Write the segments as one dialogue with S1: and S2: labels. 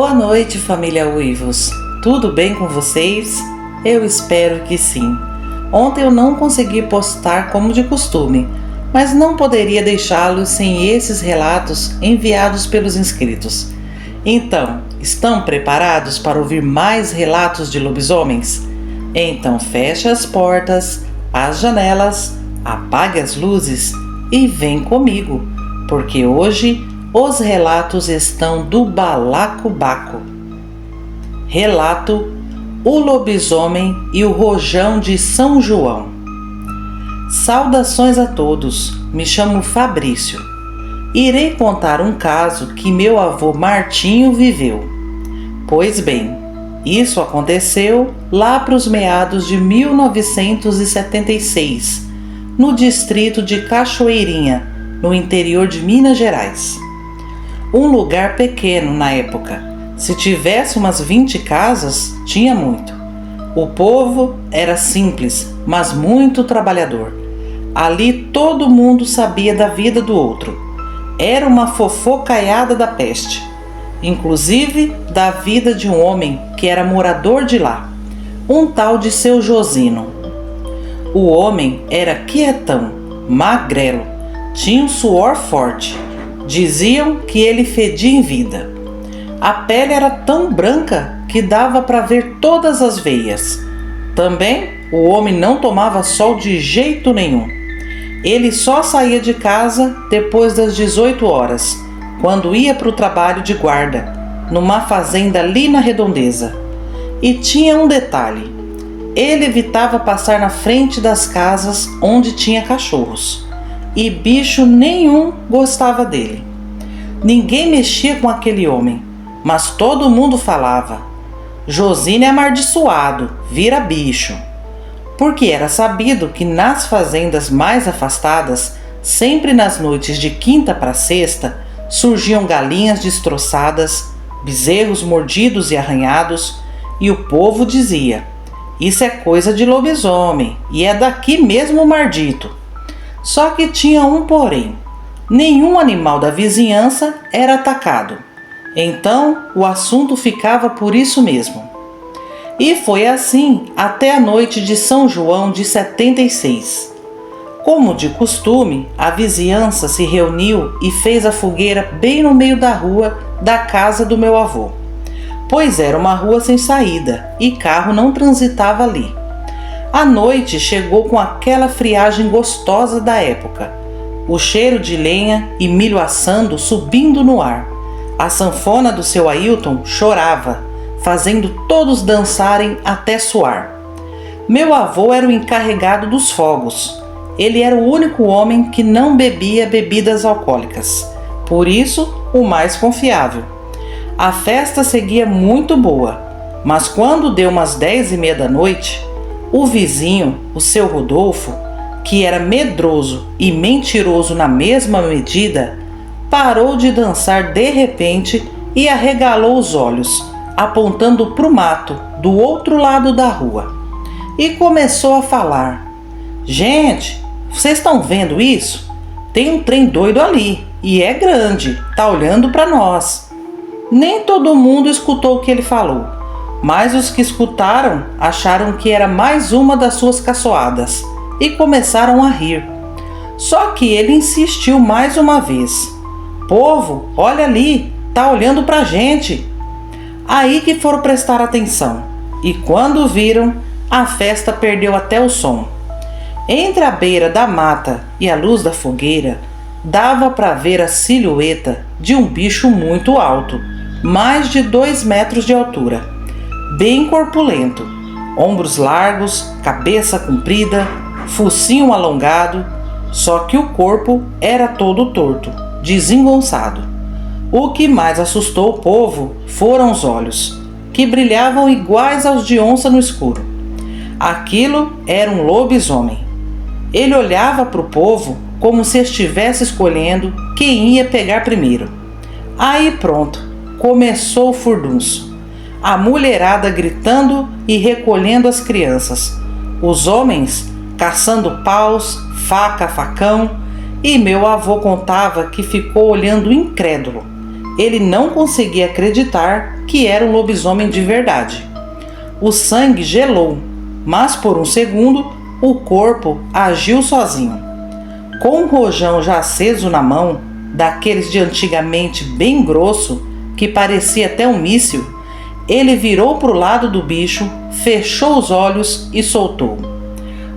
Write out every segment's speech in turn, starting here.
S1: Boa noite, família Uivos. Tudo bem com vocês? Eu espero que sim. Ontem eu não consegui postar como de costume, mas não poderia deixá-los sem esses relatos enviados pelos inscritos. Então, estão preparados para ouvir mais relatos de lobisomens? Então feche as portas, as janelas, apague as luzes e vem comigo, porque hoje os relatos estão do balacobaco. Relato: O Lobisomem e o Rojão de São João. Saudações a todos, me chamo Fabrício. Irei contar um caso que meu avô Martinho viveu. Pois bem, isso aconteceu lá para os meados de 1976, no distrito de Cachoeirinha, no interior de Minas Gerais. Um lugar pequeno na época. Se tivesse umas 20 casas, tinha muito. O povo era simples, mas muito trabalhador. Ali todo mundo sabia da vida do outro. Era uma fofocaiada da peste. Inclusive da vida de um homem que era morador de lá, um tal de seu Josino. O homem era quietão, magrelo, tinha um suor forte. Diziam que ele fedia em vida. A pele era tão branca que dava para ver todas as veias. Também o homem não tomava sol de jeito nenhum. Ele só saía de casa depois das 18 horas, quando ia para o trabalho de guarda, numa fazenda ali na redondeza. E tinha um detalhe: ele evitava passar na frente das casas onde tinha cachorros. E bicho nenhum gostava dele. Ninguém mexia com aquele homem, mas todo mundo falava: Josino é amaldiçoado, vira bicho. Porque era sabido que nas fazendas mais afastadas, sempre nas noites de quinta para sexta, surgiam galinhas destroçadas, bezerros mordidos e arranhados, e o povo dizia: isso é coisa de lobisomem, e é daqui mesmo o maldito. Só que tinha um porém: nenhum animal da vizinhança era atacado. Então o assunto ficava por isso mesmo. E foi assim até a noite de São João de 76. Como de costume, a vizinhança se reuniu e fez a fogueira bem no meio da rua da casa do meu avô, pois era uma rua sem saída e carro não transitava ali. A noite chegou com aquela friagem gostosa da época, o cheiro de lenha e milho assando subindo no ar. A sanfona do seu Ailton chorava, fazendo todos dançarem até suar. Meu avô era o encarregado dos fogos. Ele era o único homem que não bebia bebidas alcoólicas, por isso o mais confiável. A festa seguia muito boa, mas quando deu umas 10:30 da noite, o vizinho, o seu Rodolfo, que era medroso e mentiroso na mesma medida, parou de dançar de repente e arregalou os olhos, apontando para o mato do outro lado da rua. E começou a falar: gente, vocês estão vendo isso? Tem um trem doido ali, e é grande, tá olhando para nós. Nem todo mundo escutou o que ele falou, mas os que escutaram acharam que era mais uma das suas caçoadas e começaram a rir. Só que ele insistiu mais uma vez: povo, olha ali, tá olhando pra gente. Aí que foram prestar atenção, e quando viram, a festa perdeu até o som. Entre a beira da mata e a luz da fogueira, dava para ver a silhueta de um bicho muito alto, mais de 2 metros de altura, bem corpulento, ombros largos, cabeça comprida, focinho alongado, só que o corpo era todo torto, desengonçado. O que mais assustou o povo foram os olhos, que brilhavam iguais aos de onça no escuro. Aquilo era um lobisomem. Ele olhava para o povo como se estivesse escolhendo quem ia pegar primeiro. Aí pronto, começou o furdunço. A mulherada gritando e recolhendo as crianças. Os homens caçando paus, faca, facão, e meu avô contava que ficou olhando incrédulo. Ele não conseguia acreditar que era um lobisomem de verdade. O sangue gelou, mas por um segundo o corpo agiu sozinho. Com um rojão já aceso na mão, daqueles de antigamente bem grosso, que parecia até um míssil, ele virou para o lado do bicho, fechou os olhos e soltou.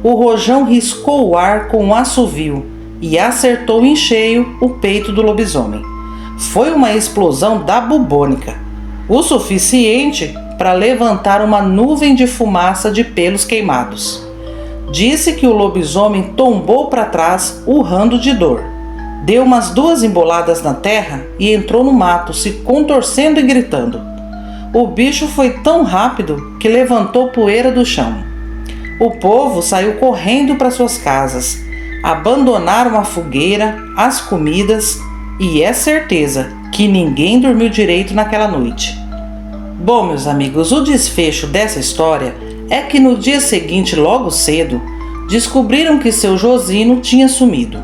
S1: O rojão riscou o ar com um assovio e acertou em cheio o peito do lobisomem. Foi uma explosão da bubônica, o suficiente para levantar uma nuvem de fumaça de pelos queimados. Disse que o lobisomem tombou para trás, urrando de dor. Deu umas 2 emboladas na terra e entrou no mato, se contorcendo e gritando. O bicho foi tão rápido que levantou poeira do chão. O povo saiu correndo para suas casas, abandonaram a fogueira, as comidas, e é certeza que ninguém dormiu direito naquela noite. Bom, meus amigos, o desfecho dessa história é que no dia seguinte, logo cedo, descobriram que seu Josino tinha sumido.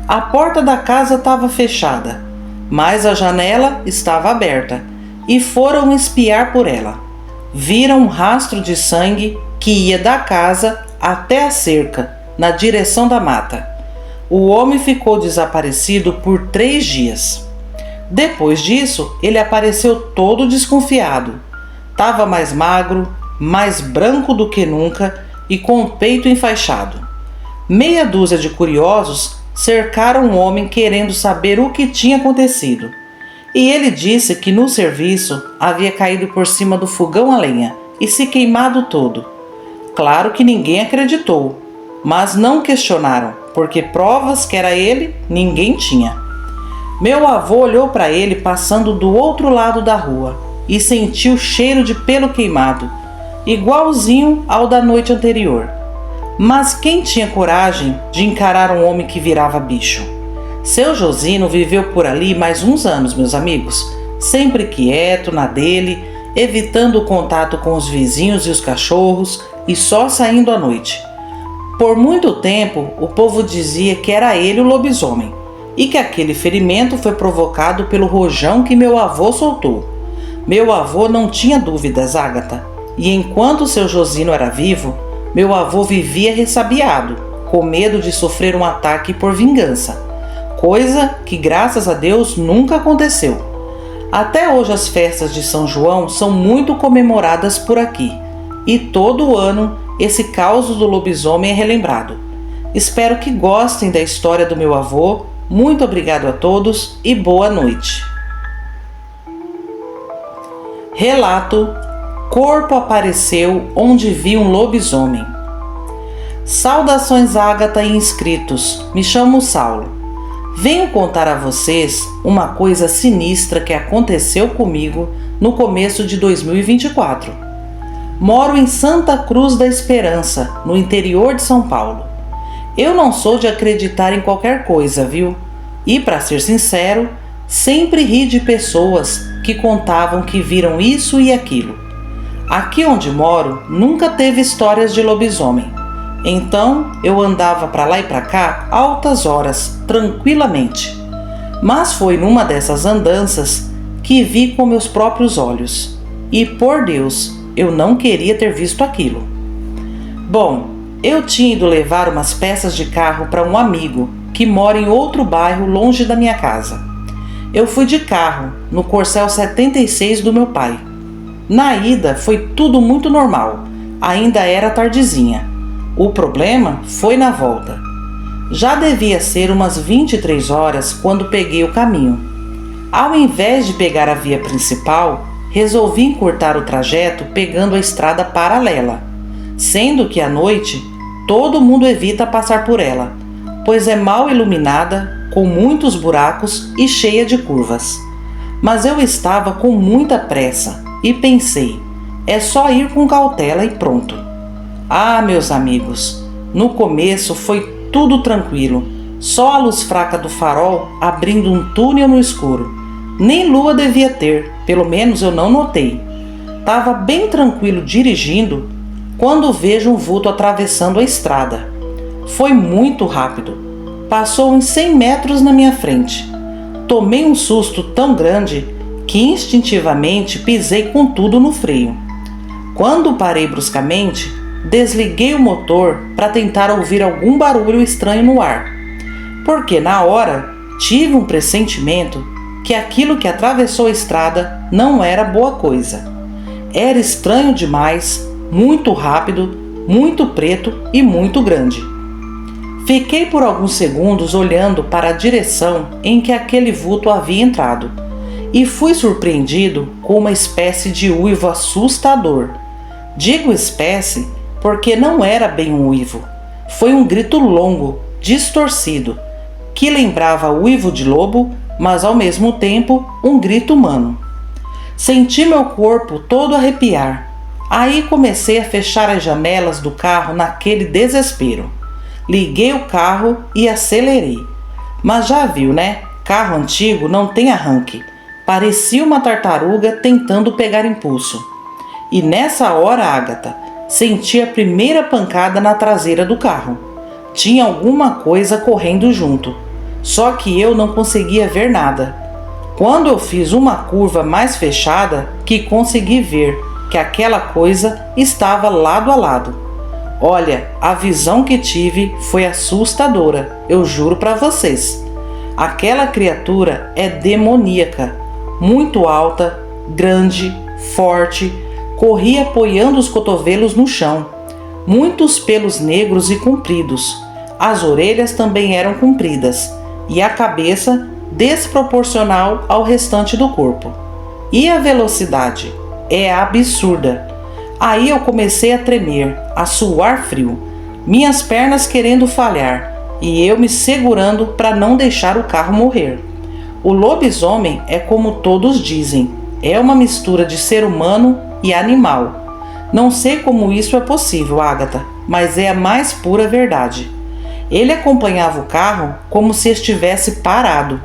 S1: A porta da casa estava fechada, mas a janela estava aberta e foram espiar por ela. Viram um rastro de sangue que ia da casa até a cerca, na direção da mata. O homem ficou desaparecido por 3 dias. Depois disso, ele apareceu todo desconfiado. Estava mais magro, mais branco do que nunca e com o peito enfaixado. Meia dúzia de curiosos cercaram o homem querendo saber o que tinha acontecido. E ele disse que no serviço havia caído por cima do fogão a lenha e se queimado todo. Claro que ninguém acreditou, mas não questionaram, porque provas que era ele, ninguém tinha. Meu avô olhou para ele passando do outro lado da rua e sentiu o cheiro de pelo queimado, igualzinho ao da noite anterior. Mas quem tinha coragem de encarar um homem que virava bicho? Seu Josino viveu por ali mais uns anos, meus amigos, sempre quieto, na dele, evitando o contato com os vizinhos e os cachorros e só saindo à noite. Por muito tempo, o povo dizia que era ele o lobisomem e que aquele ferimento foi provocado pelo rojão que meu avô soltou. Meu avô não tinha dúvidas, Ágata, e enquanto seu Josino era vivo, meu avô vivia ressabiado, com medo de sofrer um ataque por vingança, coisa que, graças a Deus, nunca aconteceu. Até hoje as festas de São João são muito comemoradas por aqui, e todo ano esse caos do lobisomem é relembrado. Espero que gostem da história do meu avô. Muito obrigado a todos e boa noite. Relato: corpo apareceu onde vi um lobisomem. Saudações, Ágata e inscritos. Me chamo Saulo. Venho contar a vocês uma coisa sinistra que aconteceu comigo no começo de 2024. Moro em Santa Cruz da Esperança, no interior de São Paulo. Eu não sou de acreditar em qualquer coisa, viu? E, para ser sincero, sempre ri de pessoas que contavam que viram isso e aquilo. Aqui onde moro, nunca teve histórias de lobisomem. Então, eu andava para lá e para cá altas horas, tranquilamente. Mas foi numa dessas andanças que vi com meus próprios olhos. E, por Deus, eu não queria ter visto aquilo. Bom, eu tinha ido levar umas peças de carro para um amigo que mora em outro bairro longe da minha casa. Eu fui de carro, no Corcel 76 do meu pai. Na ida foi tudo muito normal, ainda era tardezinha. O problema foi na volta. Já devia ser umas 23 horas quando peguei o caminho. Ao invés de pegar a via principal, resolvi encurtar o trajeto pegando a estrada paralela, sendo que à noite todo mundo evita passar por ela, pois é mal iluminada, com muitos buracos e cheia de curvas. Mas eu estava com muita pressa e pensei, é só ir com cautela e pronto. Ah, meus amigos, no começo foi tudo tranquilo, só a luz fraca do farol abrindo um túnel no escuro. Nem lua devia ter, pelo menos eu não notei. Tava bem tranquilo dirigindo quando vejo um vulto atravessando a estrada. Foi muito rápido, passou uns 100 metros na minha frente. Tomei um susto tão grande que instintivamente pisei com tudo no freio. Quando parei bruscamente, desliguei o motor para tentar ouvir algum barulho estranho no ar, porque na hora tive um pressentimento que aquilo que atravessou a estrada não era boa coisa. Era estranho demais, muito rápido, muito preto e muito grande. Fiquei por alguns segundos olhando para a direção em que aquele vulto havia entrado e fui surpreendido com uma espécie de uivo assustador. Digo espécie porque não era bem um uivo. Foi um grito longo, distorcido, que lembrava uivo de lobo, mas ao mesmo tempo um grito humano. Senti meu corpo todo arrepiar. Aí comecei a fechar as janelas do carro naquele desespero. Liguei o carro e acelerei. Mas já viu, né? Carro antigo não tem arranque. Parecia uma tartaruga tentando pegar impulso. E nessa hora, Agatha, senti a primeira pancada na traseira do carro. Tinha alguma coisa correndo junto, só que eu não conseguia ver nada. Quando eu fiz uma curva mais fechada, que consegui ver que aquela coisa estava lado a lado. Olha, a visão que tive foi assustadora, eu juro para vocês. Aquela criatura é demoníaca, muito alta, grande, forte, corria apoiando os cotovelos no chão. Muitos pelos negros e compridos. As orelhas também eram compridas e a cabeça desproporcional ao restante do corpo. E a velocidade é absurda. Aí eu comecei a tremer, a suar frio, minhas pernas querendo falhar e eu me segurando para não deixar o carro morrer. O lobisomem é como todos dizem, é uma mistura de ser humano e animal. Não sei como isso é possível, Agatha, mas é a mais pura verdade. Ele acompanhava o carro como se estivesse parado.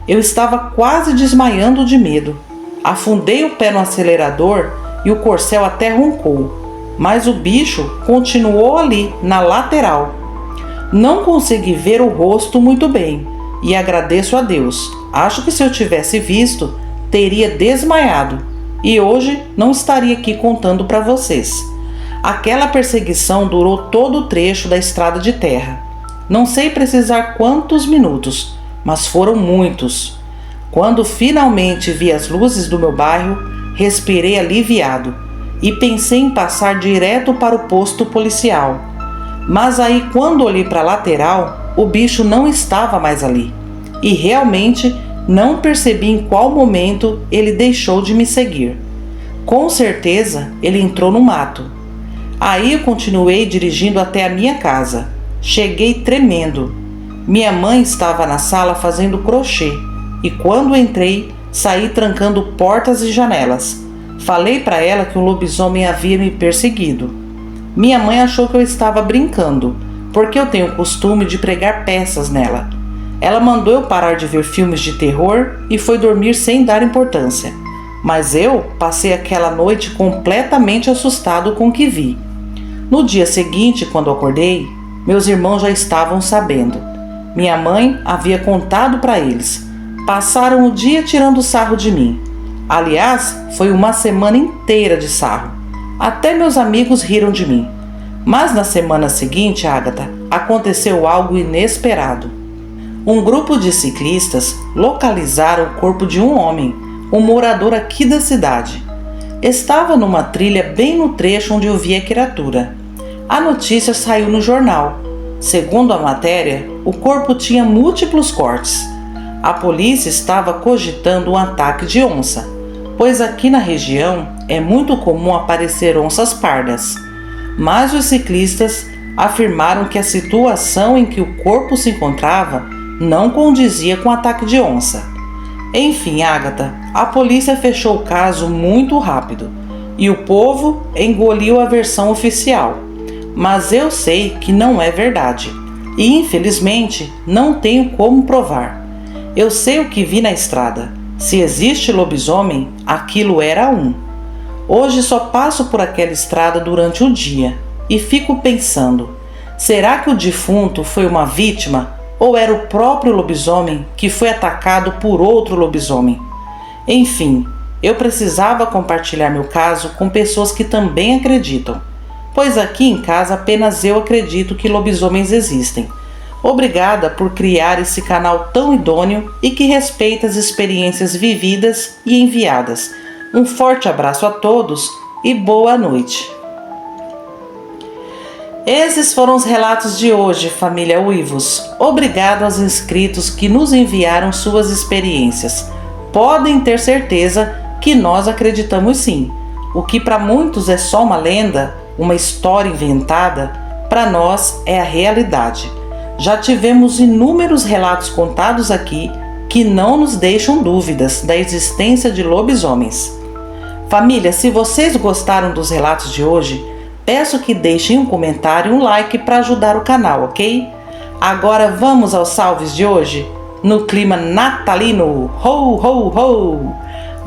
S1: Eu estava quase desmaiando de medo. Afundei o pé no acelerador e o corcel até roncou, mas o bicho continuou ali, na lateral. Não consegui ver o rosto muito bem e agradeço a Deus. Acho que se eu tivesse visto, teria desmaiado e hoje não estaria aqui contando para vocês. Aquela perseguição durou todo o trecho da estrada de terra. Não sei precisar quantos minutos, mas foram muitos. Quando finalmente vi as luzes do meu bairro, respirei aliviado e pensei em passar direto para o posto policial. Mas aí, quando olhei para a lateral, o bicho não estava mais ali. E realmente não percebi em qual momento ele deixou de me seguir. Com certeza, ele entrou no mato. Aí eu continuei dirigindo até a minha casa. Cheguei tremendo. Minha mãe estava na sala fazendo crochê e quando entrei, saí trancando portas e janelas. Falei para ela que um lobisomem havia me perseguido. Minha mãe achou que eu estava brincando, porque eu tenho o costume de pregar peças nela. Ela mandou eu parar de ver filmes de terror e foi dormir sem dar importância. Mas eu passei aquela noite completamente assustado com o que vi. No dia seguinte, quando acordei, meus irmãos já estavam sabendo. Minha mãe havia contado para eles. Passaram o dia tirando sarro de mim. Aliás, foi uma semana inteira de sarro. Até meus amigos riram de mim. Mas na semana seguinte, Agatha, aconteceu algo inesperado. Um grupo de ciclistas localizaram o corpo de um homem, um morador aqui da cidade. Estava numa trilha bem no trecho onde eu vi a criatura. A notícia saiu no jornal. Segundo a matéria, o corpo tinha múltiplos cortes. A polícia estava cogitando um ataque de onça, pois aqui na região é muito comum aparecer onças pardas. Mas os ciclistas afirmaram que a situação em que o corpo se encontrava não condizia com o ataque de onça. Enfim, Agatha, a polícia fechou o caso muito rápido e o povo engoliu a versão oficial. Mas eu sei que não é verdade e infelizmente não tenho como provar. Eu sei o que vi na estrada. Se existe lobisomem, aquilo era um. Hoje só passo por aquela estrada durante o dia e fico pensando, será que o defunto foi uma vítima ou era o próprio lobisomem que foi atacado por outro lobisomem? Enfim, eu precisava compartilhar meu caso com pessoas que também acreditam, pois aqui em casa apenas eu acredito que lobisomens existem. Obrigada por criar esse canal tão idôneo e que respeita as experiências vividas e enviadas. Um forte abraço a todos e boa noite. Esses foram os relatos de hoje, família Uivos. Obrigado aos inscritos que nos enviaram suas experiências. Podem ter certeza que nós acreditamos sim. O que para muitos é só uma lenda, uma história inventada, para nós é a realidade. Já tivemos inúmeros relatos contados aqui que não nos deixam dúvidas da existência de lobisomens. Família, se vocês gostaram dos relatos de hoje, peço que deixem um comentário e um like para ajudar o canal, ok? Agora vamos aos salves de hoje? No clima natalino, ho, ho, ho!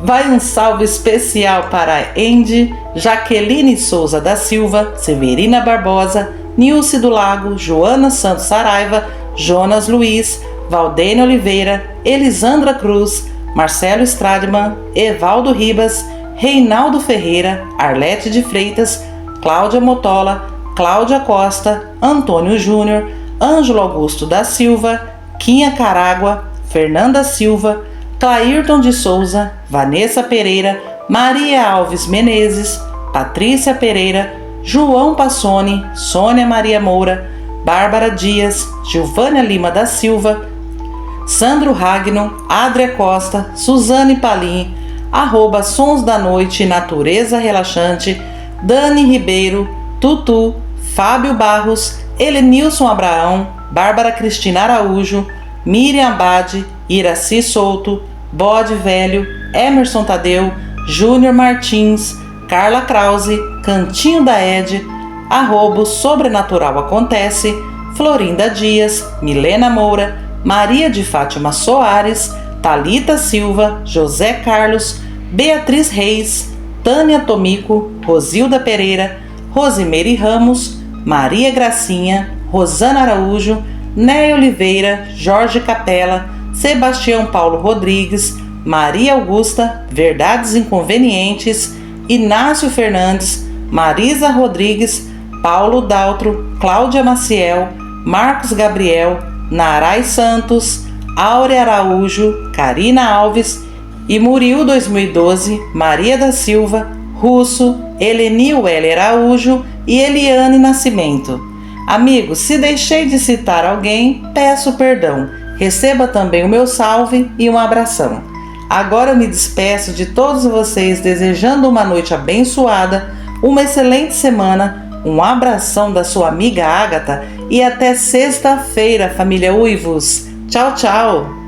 S1: Vai um salve especial para Andy, Jaqueline Souza da Silva, Severina Barbosa, Nilce do Lago, Joana Santos Saraiva, Jonas Luiz, Valdene Oliveira, Elisandra Cruz, Marcelo Stradman, Evaldo Ribas, Reinaldo Ferreira, Arlete de Freitas, Cláudia Motola, Cláudia Costa, Antônio Júnior, Ângelo Augusto da Silva, Quinha Caragua, Fernanda Silva, Clairton de Souza, Vanessa Pereira, Maria Alves Menezes, Patrícia Pereira, João Passoni, Sônia Maria Moura, Bárbara Dias, Gilvânia Lima da Silva, Sandro Ragno, Adria Costa, Suzane Palim, @Sons da Noite Natureza Relaxante, Dani Ribeiro, Tutu, Fábio Barros, Helenilson Abraão, Bárbara Cristina Araújo, Miriam Abade, Iraci Souto, Bode Velho, Emerson Tadeu, Júnior Martins, Carla Krause, Cantinho da Ed, @Sobrenatural Acontece, Florinda Dias, Milena Moura, Maria de Fátima Soares, Thalita Silva, José Carlos, Beatriz Reis, Tânia Tomico, Rosilda Pereira, Rosimeire Ramos, Maria Gracinha, Rosana Araújo, Néia Oliveira, Jorge Capela, Sebastião Paulo Rodrigues, Maria Augusta, Verdades Inconvenientes, Inácio Fernandes, Marisa Rodrigues, Paulo Daltro, Cláudia Maciel, Marcos Gabriel, Narai Santos, Áurea Araújo, Karina Alves e Muriel 2012, Maria da Silva, Russo, Helenil L. Araújo e Eliane Nascimento. Amigos, se deixei de citar alguém, peço perdão. Receba também o meu salve e um abração. Agora eu me despeço de todos vocês desejando uma noite abençoada, uma excelente semana, um abração da sua amiga Ágata e até sexta-feira, família Uivos. Tchau, tchau!